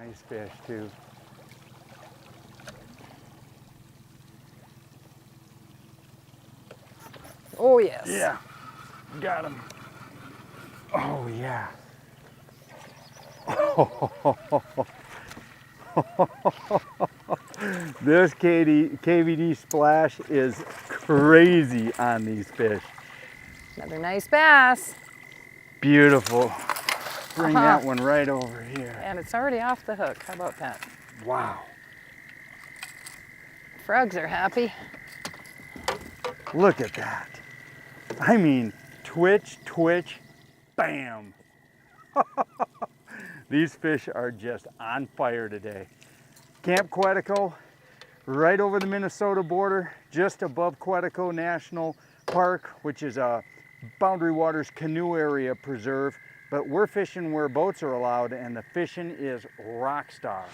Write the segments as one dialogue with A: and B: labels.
A: nice fish too.
B: Oh yes.
A: Yeah, got him. Oh yeah. This KVD splash is crazy on these fish.
B: Another nice bass.
A: Beautiful. Bring that one right over here.
B: And it's already off the hook. How about that?
A: Wow.
B: Frogs are happy.
A: Look at that. I mean, twitch, twitch, bam. These fish are just on fire today. Camp Quetico, right over the Minnesota border, just above Quetico National Park, which is a Boundary Waters Canoe Area Preserve. But we're fishing where boats are allowed, and the fishing is rock star.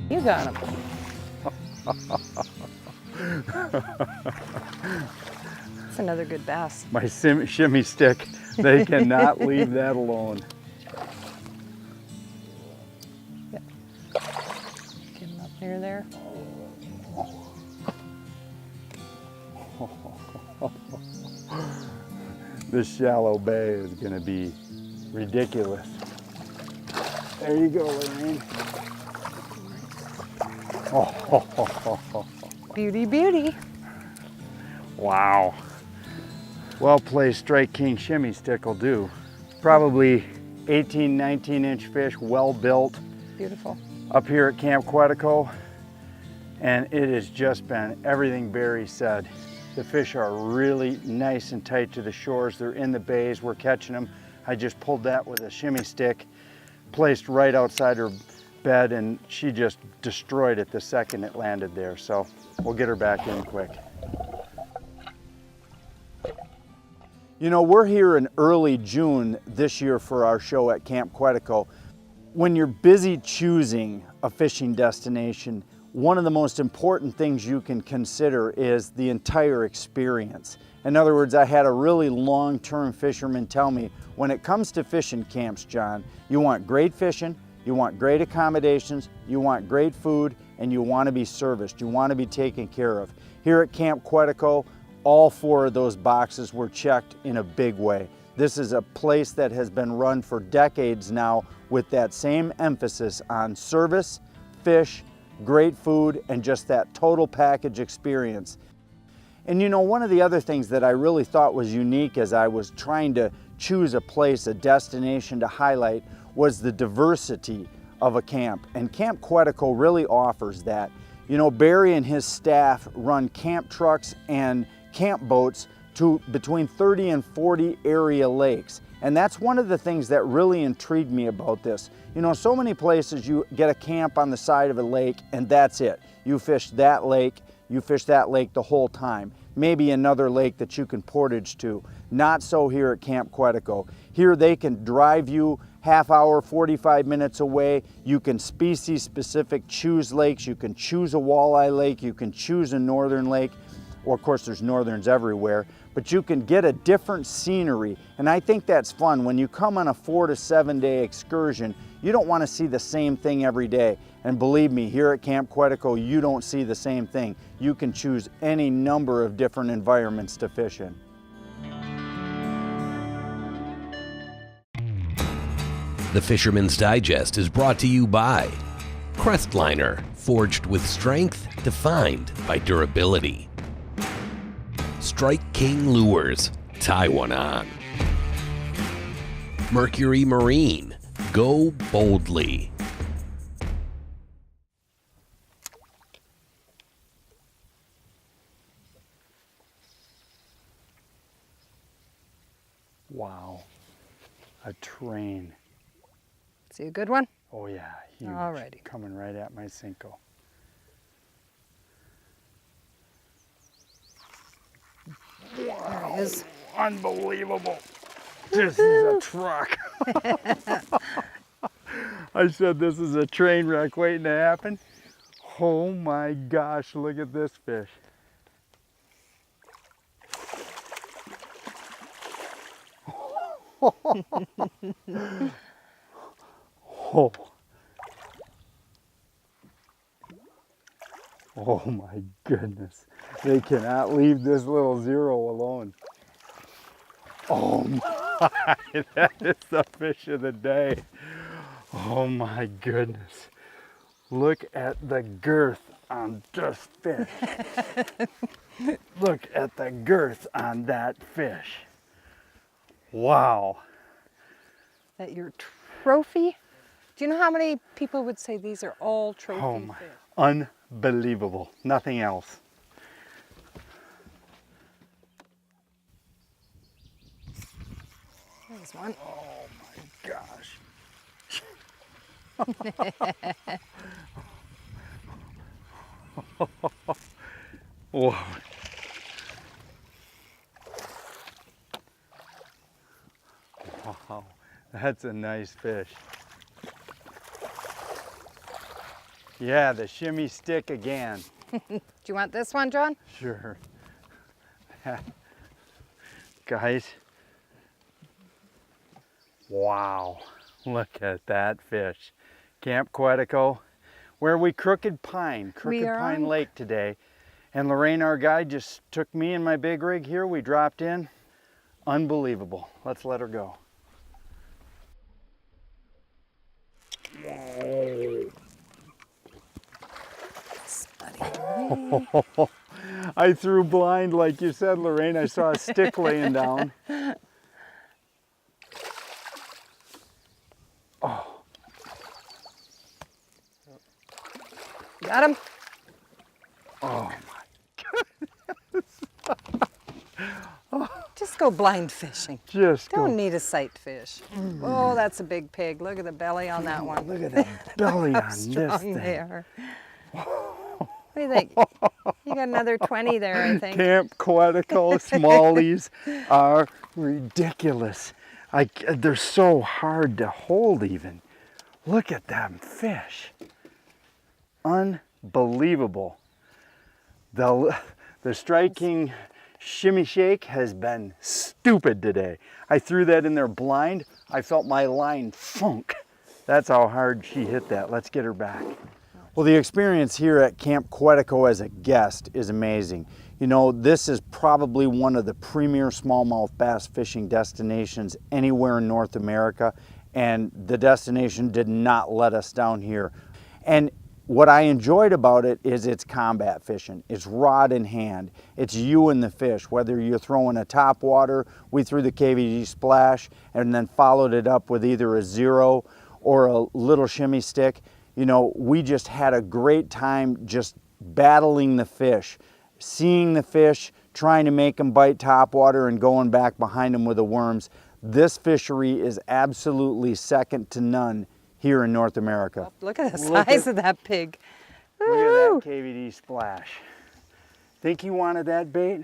B: You got him. That's another good bass.
A: My shimmy stick, they cannot leave that alone.
B: Yep. Get him up near there.
A: This shallow bay is gonna be ridiculous. There you go, Lorraine.
B: Beauty, beauty.
A: Wow. Well placed Strike King shimmy stick will do. Probably 18, 19-inch fish, well built.
B: Beautiful.
A: Up here at Camp Quetico, and it has just been everything Barry said. The fish are really nice and tight to the shores. They're in the bays, we're catching them. I just pulled that with a shimmy stick, placed right outside her bed, and she just destroyed it the second it landed there. So we'll get her back in quick. You know, we're here in early June this year for our show at Camp Quetico. When you're busy choosing a fishing destination, one of the most important things you can consider is the entire experience. In other words, I had a really long-term fisherman tell me, when it comes to fishing camps, John, you want great fishing, you want great accommodations, you want great food, and you want to be serviced. You want to be taken care of. Here at Camp Quetico, all four of those boxes were checked in a big way. This is a place that has been run for decades now with that same emphasis on service, fish, great food, and just that total package experience. And you know, one of the other things that I really thought was unique as I was trying to choose a place, a destination to highlight, was the diversity of a camp. And Camp Quetico really offers that. You know, Barry and his staff run camp trucks and camp boats to between 30 and 40 area lakes. And that's one of the things that really intrigued me about this. You know, so many places you get a camp on the side of a lake and that's it. You fish that lake the whole time. Maybe another lake that you can portage to. Not so here at Camp Quetico. Here they can drive you half hour, 45 minutes away. You can species specific choose lakes. You can choose a walleye lake. You can choose a northern lake. Well, of course, there's northerns everywhere. but you can get a different scenery. And I think that's fun. When you come on a 4 to 7 day excursion, you don't want to see the same thing every day. And believe me, here at Camp Quetico, you don't see the same thing. You can choose any number of different environments to fish in.
C: The Fisherman's Digest is brought to you by Crestliner, forged with strength, defined by durability. Strike King Lures, tie one on. Mercury Marine, go boldly.
A: Wow, a train.
B: See a good one?
A: Oh yeah, huge.
B: Alrighty.
A: Coming right at my Cinco.
B: There he is.
A: Unbelievable. This is a truck. I said this is a train wreck waiting to happen. Oh my gosh, look at this fish. Oh. Oh my goodness. They cannot leave this little zero alone. Oh my, that is the fish of the day. Oh my goodness. Look at the girth on this fish. Look at the girth on that fish. Wow.
B: That your trophy? Do you know how many people would say these are all trophy
A: Oh my,
B: fish?
A: unbelievable. Nothing else.
B: There's one.
A: Oh my gosh. Whoa. Wow, that's a nice fish. Yeah, the shimmy stick again.
B: Do you want this one, John?
A: Sure. Guys, wow, look at that fish. Camp Quetico, where we Crooked Pine Lake today. And Lorraine, our guide, just took me and my big rig here. We dropped in. Unbelievable. Let's let her go. I threw blind like you said, Lorraine. I saw a stick laying down. Oh.
B: Got him?
A: Oh my goodness.
B: Just go blind fishing.
A: Just
B: Don't
A: go.
B: need a sight fish. Oh, that's a big pig. Look at the belly on that one.
A: Look at that belly
B: How
A: on this
B: strong
A: thing.
B: they are. What do you think? You got another 20 there, I think.
A: Camp Quetico smallies are ridiculous. They're so hard to hold even. Look at them fish. Unbelievable. The striking shimmy shake has been stupid today. I threw that in there blind. I felt my line funk. That's how hard she hit that. Let's get her back. Well, the experience here at Camp Quetico as a guest is amazing. You know, this is probably one of the premier smallmouth bass fishing destinations anywhere in North America, and the destination did not let us down here. And what I enjoyed about it is it's combat fishing. It's rod in hand. It's you and the fish. Whether you're throwing a top water, we threw the KVD splash and then followed it up with either a zero or a little shimmy stick. You know, we just had a great time just battling the fish, seeing the fish, trying to make them bite topwater and going back behind them with the worms. This fishery is absolutely second to none here in North America.
B: Look at the size of that pig.
A: Look at that KVD splash. Think you wanted that bait?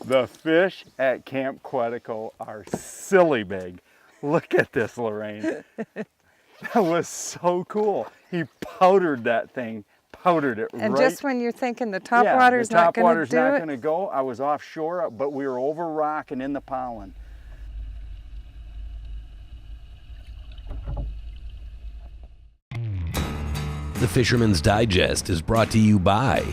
A: The fish at Camp Quetico are silly big. Look at this, Lorraine. That was so cool. He powdered that thing. powdered it
B: And
A: right.
B: just when you're thinking the top
A: Yeah,
B: water's
A: the
B: not
A: top
B: going to
A: water's
B: do
A: not
B: it.
A: going to go. I was offshore, but we were over rock and in the pollen.
C: The Fisherman's Digest is brought to you by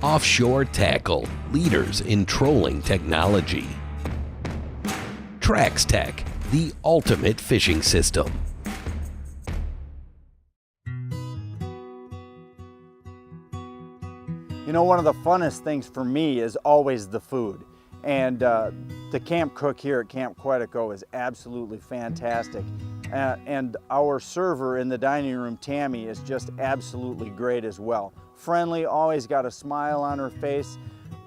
C: Offshore Tackle, leaders in trolling technology. Trax Tech, the ultimate fishing system.
A: You know, one of the funnest things for me is always the food. And the camp cook here at Camp Quetico is absolutely fantastic. And our server in the dining room, Tammy, is just absolutely great as well. Friendly, always got a smile on her face,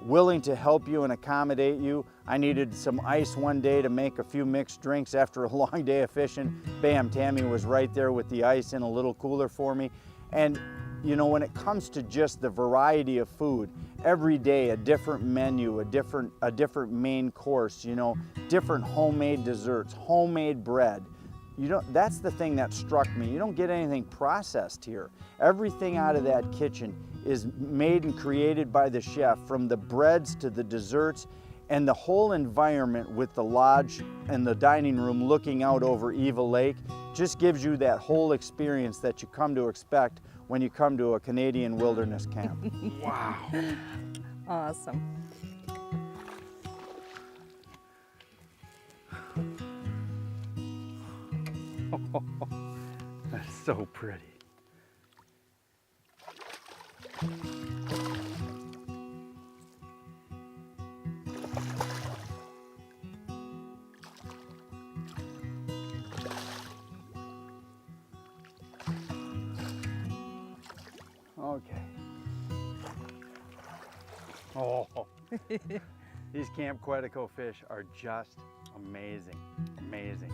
A: willing to help you and accommodate you. I needed some ice one day to make a few mixed drinks after a long day of fishing. Bam, Tammy was right there with the ice in a little cooler for me. And you know, when it comes to just the variety of food, every day a different menu, a different main course, you know, different homemade desserts, homemade bread. That's the thing that struck me. You don't get anything processed here. Everything out of that kitchen is made and created by the chef, from the breads to the desserts, and the whole environment with the lodge and the dining room looking out over Eva Lake just gives you that whole experience that you come to expect when you come to a Canadian wilderness camp. Wow.
B: Awesome.
A: That's so pretty. Okay. Oh, these Camp Quetico fish are just amazing, amazing.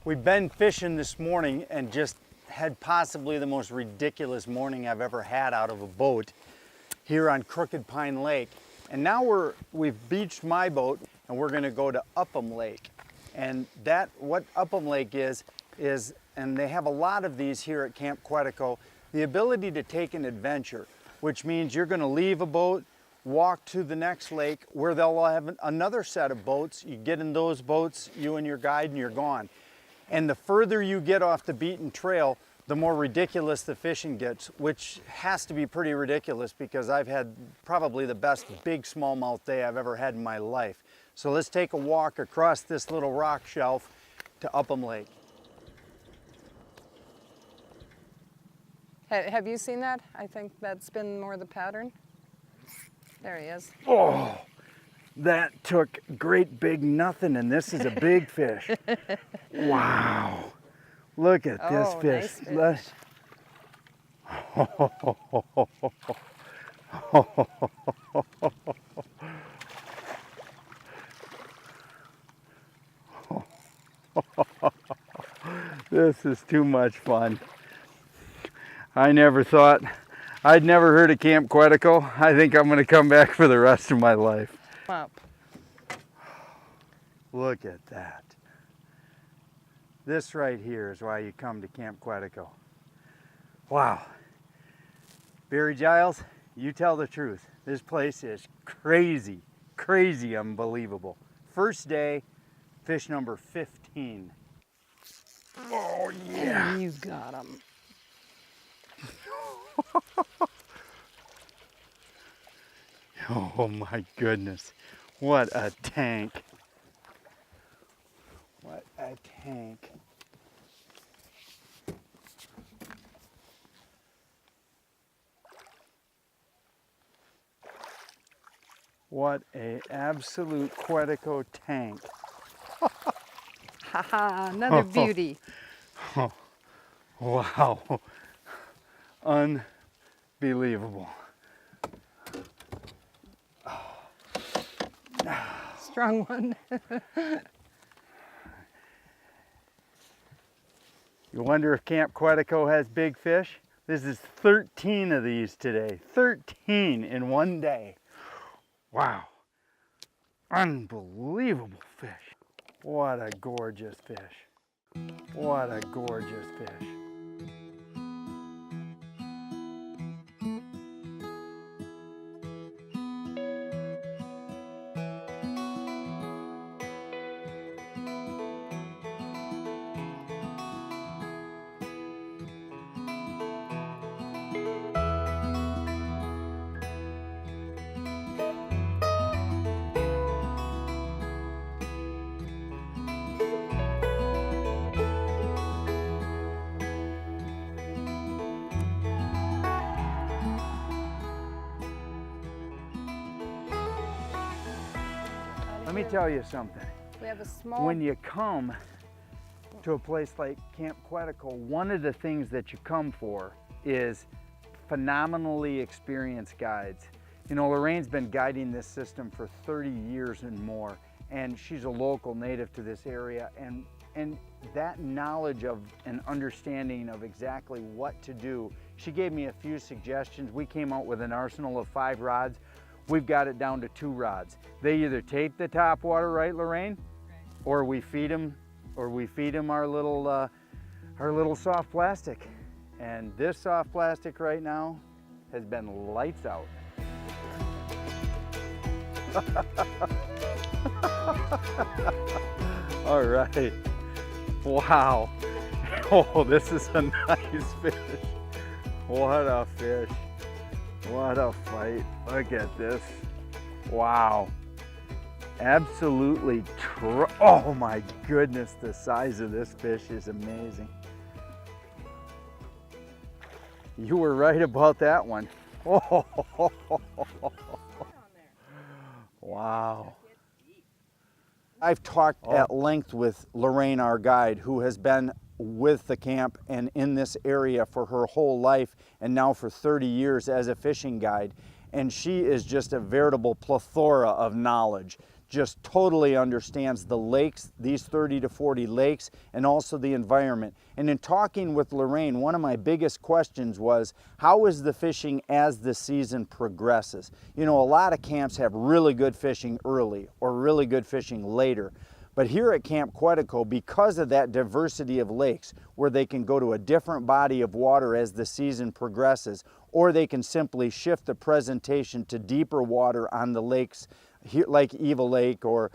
A: We've been fishing this morning and just had possibly the most ridiculous morning I've ever had out of a boat here on Crooked Pine Lake. And now we've beached my boat and we're gonna go to Upham Lake. And what Upham Lake is, and they have a lot of these here at Camp Quetico, the ability to take an adventure, which means you're gonna leave a boat, walk to the next lake where they'll have another set of boats. You get in those boats, you and your guide, and you're gone. And the further you get off the beaten trail, the more ridiculous the fishing gets, which has to be pretty ridiculous because I've had probably the best big smallmouth day I've ever had in my life. So let's take a walk across this little rock shelf to Upham Lake.
B: Have you seen that? I think that's been more the pattern. There he is.
A: Oh, that took great big nothing, and this is a big fish. Wow. Look at this fish.
B: Nice fish.
A: This is too much fun. I never thought, I'd never heard of Camp Quetico. I think I'm going to come back for the rest of my life.
B: Up.
A: Look at that. This right here is why you come to Camp Quetico. Wow. Barry Giles, you tell the truth. This place is crazy, crazy unbelievable. First day, fish number 15. Oh yeah.
B: You got him.
A: Oh my goodness. What a tank. What a tank. What a absolute Quetico tank.
B: Haha, another beauty.
A: Oh, wow. Unbelievable.
B: Strong one.
A: You wonder if Camp Quetico has big fish? This is 13 of these today. 13 in one day. Wow, unbelievable fish. What a gorgeous fish. What a gorgeous fish. Let me tell you something.
B: We have a small.
A: When you come to a place like Camp Quetico, one of the things that you come for is phenomenally experienced guides. You know, Lorraine's been guiding this system for 30 years and more, and she's a local native to this area, and that knowledge of and understanding of exactly what to do. She gave me a few suggestions. We came out with an arsenal of 5 rods. We've got it down to 2 rods. They either take the top water, right, Lorraine? Or we feed them our little soft plastic. And this soft plastic right now has been lights out. All right. Wow. Oh, this is a nice fish. What a fish. What a fight. Look at this. Wow. Absolutely. Oh my goodness, the size of this fish is amazing. You were right about that one. Oh. Wow. I've talked at length with Lorraine, our guide, who has been with the camp and in this area for her whole life and now for 30 years as a fishing guide. And she is just a veritable plethora of knowledge. Just totally understands the lakes, these 30 to 40 lakes, and also the environment. And in talking with Lorraine, one of my biggest questions was, how is the fishing as the season progresses? You know, a lot of camps have really good fishing early or really good fishing later. But here at Camp Quetico, because of that diversity of lakes, where they can go to a different body of water as the season progresses, or they can simply shift the presentation to deeper water on the lakes, like Eva Lake or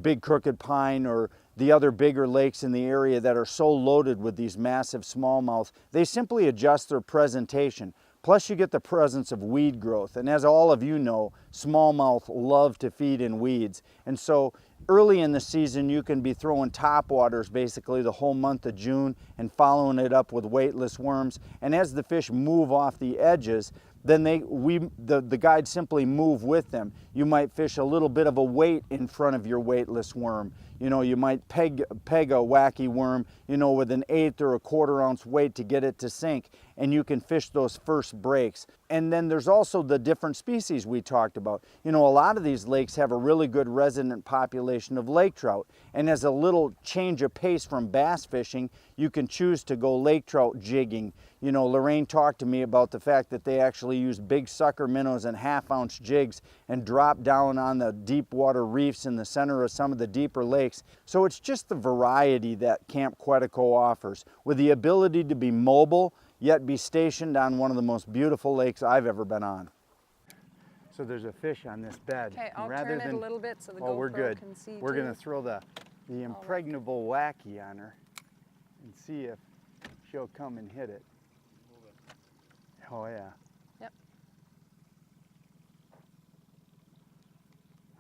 A: Big Crooked Pine or the other bigger lakes in the area that are so loaded with these massive smallmouth, they simply adjust their presentation. Plus you get the presence of weed growth. And as all of you know, smallmouth love to feed in weeds. And so early in the season, you can be throwing topwaters basically the whole month of June and following it up with weightless worms. And as the fish move off the edges, then the guides simply move with them. You might fish a little bit of a weight in front of your weightless worm. You know, you might peg a wacky worm, you know, with an 1/8 or a 1/4 ounce weight to get it to sink, and you can fish those first breaks. And then there's also the different species we talked about. You know, a lot of these lakes have a really good resident population of lake trout, and as a little change of pace from bass fishing, you can choose to go lake trout jigging. You know, Lorraine talked to me about the fact that they actually use big sucker minnows and 1/2 ounce jigs and drop down on the deep water reefs in the center of some of the deeper lakes. So it's just the variety that Camp Quetico offers, with the ability to be mobile, yet be stationed on one of the most beautiful lakes I've ever been on. So there's a fish on this bed.
B: Okay, I'll turn it a little bit so the
A: we're
B: GoPro
A: good.
B: can see
A: We're
B: too.
A: gonna throw the impregnable wacky on her and see if she'll come and hit it. Oh yeah.
B: Yep.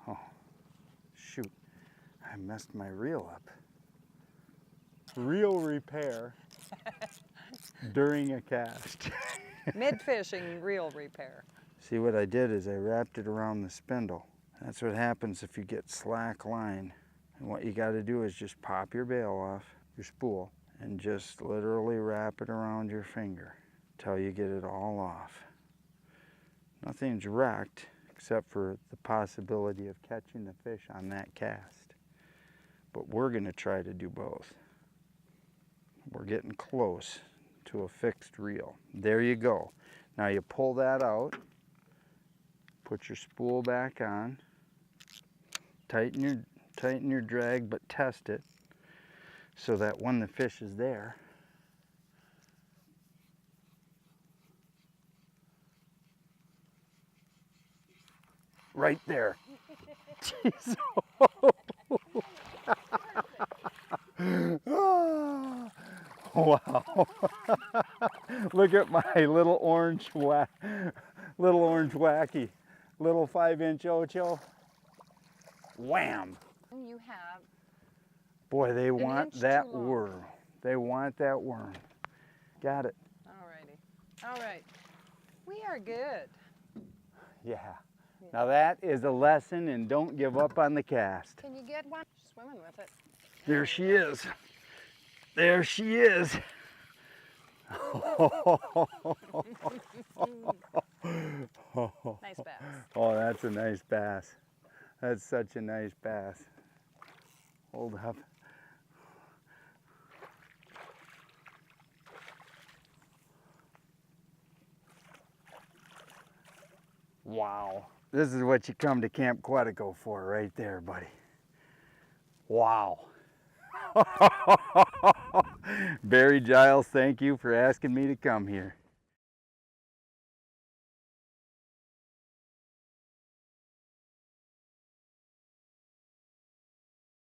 A: Oh, shoot. I messed my reel up. Reel repair during a cast.
B: Mid-fishing reel repair.
A: See, what I did is I wrapped it around the spindle. That's what happens if you get slack line. And what you got to do is just pop your bail off, your spool, and just literally wrap it around your finger till you get it all off. Nothing's wrecked except for the possibility of catching the fish on that cast. But we're going to try to do both. We're getting close to a fixed reel. There you go. Now you pull that out Put your spool back on. Tighten your drag, but test it so that when the fish is there, right there. Jeez. Wow. Look at my little orange wacky, little 5-inch Ocho. Wham!
B: You have.
A: Boy, they want
B: inch
A: that
B: too long.
A: worm. They want that worm. Got it.
B: Alrighty. All right. We are good.
A: Yeah. Now that is a lesson in don't give up on the cast.
B: Can you get one? Swimming with it.
A: There she is. There she is.
B: Nice bass.
A: Oh, that's a nice bass. That's such a nice bass. Hold up. Wow. This is what you come to Camp Quetico for right there, buddy. Wow. Barry Giles, thank you for asking me to come here.